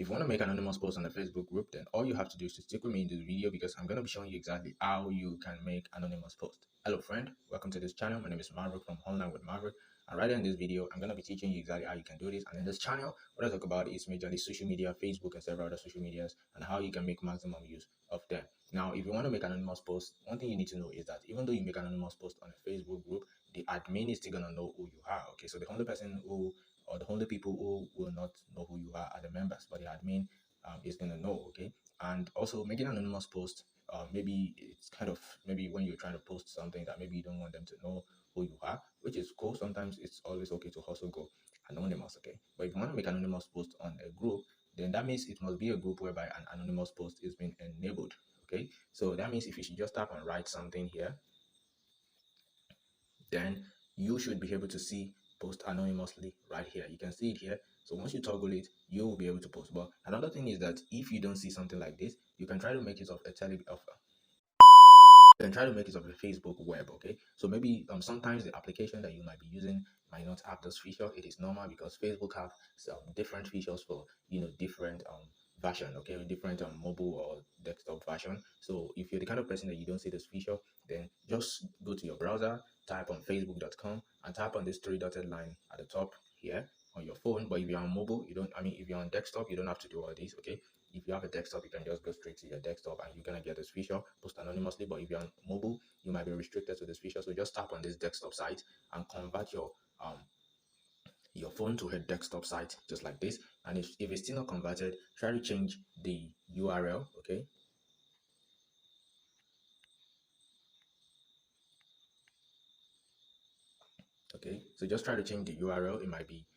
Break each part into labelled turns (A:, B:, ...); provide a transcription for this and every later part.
A: If you want to make an anonymous post on a Facebook group, then all you have to do is to stick with me in this video because I'm going to be showing you exactly how you can make anonymous post. Hello friend, welcome to this channel. My name is Maverick from Online with Maverick, and right in this video I'm going to be teaching you exactly how you can do this. And in this channel, what I talk about is majorly social media, Facebook and several other social medias, and how you can make maximum use of them. Now, if you want to make an anonymous post, one thing you need to know is that even though you make an anonymous post on a Facebook group, the admin is still going to know who you are. Okay, so the only person who, or the only people who will not know who you are the members, but the admin is going to know. Okay, and also making an anonymous post, maybe it's kind of, maybe when you're trying to post something that maybe you don't want them to know who you are, which is cool. Sometimes it's always okay to also go anonymous. Okay, but if you want to make an anonymous post on a group, then that means it must be a group whereby an anonymous post is being enabled. Okay, so that means if you should just tap and write something here, then you should be able to see post anonymously right here. You can see it here. So once you toggle it, you will be able to post. But another thing is that if you don't see something like this, you can try to make it of a Facebook web. Okay, so maybe sometimes the application that you might be using might not have this feature. It is normal because Facebook have some different features for different version, okay, different mobile or desktop version. So if you're the kind of person that you don't see this feature, then just go to your browser, type on facebook.com and tap on this three dotted line at the top here on your phone. But if you're on mobile, you don't, if you're on desktop, you don't have to do all this. Okay, if you have a desktop, you can just go straight to your desktop and you're gonna get this feature, post anonymously. But if you're on mobile, you might be restricted to this feature. So just tap on this desktop site and convert your phone to a desktop site just like this. And if it's still not converted, try to change the URL. Okay, so just try to change the URL. It might be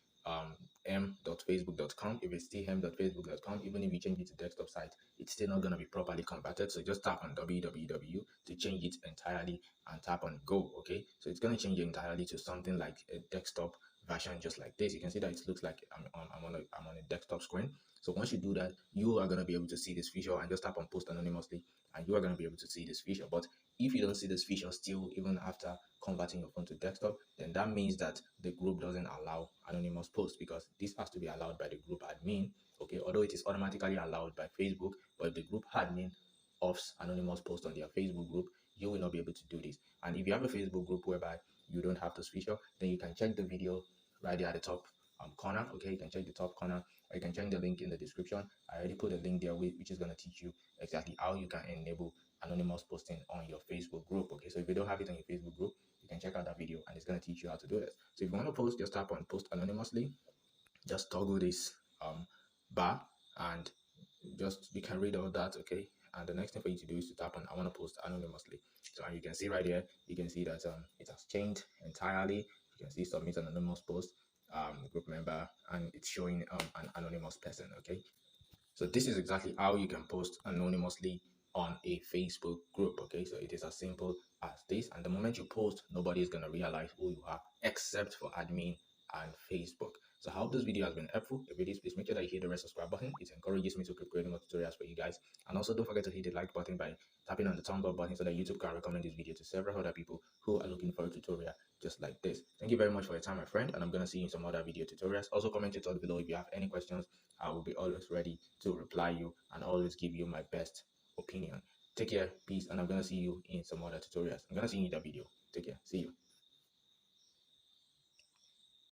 A: m.facebook.com. If it's still m.facebook.com, even if you change it to desktop site, it's still not going to be properly converted. So just tap on www to change it entirely and tap on go. Okay, so it's going to change it entirely to something like a desktop version just like this. You can see that it looks like I'm on a desktop screen. So once you do that, you are going to be able to see this feature, and just tap on post anonymously and you are going to be able to see this feature. But if you don't see this feature still, even after converting your phone to desktop, then that means that the group doesn't allow anonymous posts, because this has to be allowed by the group admin. Okay, although it is automatically allowed by Facebook, but if the group admin offs anonymous posts on their Facebook group, you will not be able to do this. And if you have a Facebook group whereby you don't have this feature, then you can check the video right there at the top corner. Okay, you can check the top corner, or you can check the link in the description. I already put a link there which is going to teach you exactly how you can enable anonymous posting on your Facebook group. Okay, so if you don't have it on your Facebook group, you can check out that video and it's going to teach you how to do this. So if you want to post, just tap on post anonymously, just toggle this bar, and just you can read all that. Okay, and the next thing for you to do is to tap on I want to post anonymously. So you can see right here, you can see that it has changed entirely. You can see submit an anonymous post, group member, and it's showing an anonymous person. Okay, so this is exactly how you can post anonymously on a Facebook group. Okay, so it is as simple as this, and the moment you post, nobody is going to realize who you are except for admin and Facebook. So I hope this video has been helpful. If it is, please make sure that you hit the red subscribe button. It encourages me to keep creating more tutorials for you guys. And also don't forget to hit the like button by tapping on the thumbs up button so that YouTube can recommend this video to several other people who are looking for a tutorial just like this. Thank you very much for your time, my friend, and I'm going to see you in some other video tutorials. Also comment your thoughts below if you have any questions. I will be always ready to reply you and always give you my best opinion. Take care, peace, and I'm going to see you in some other tutorials. I'm going to see you in that video. Take care. See you.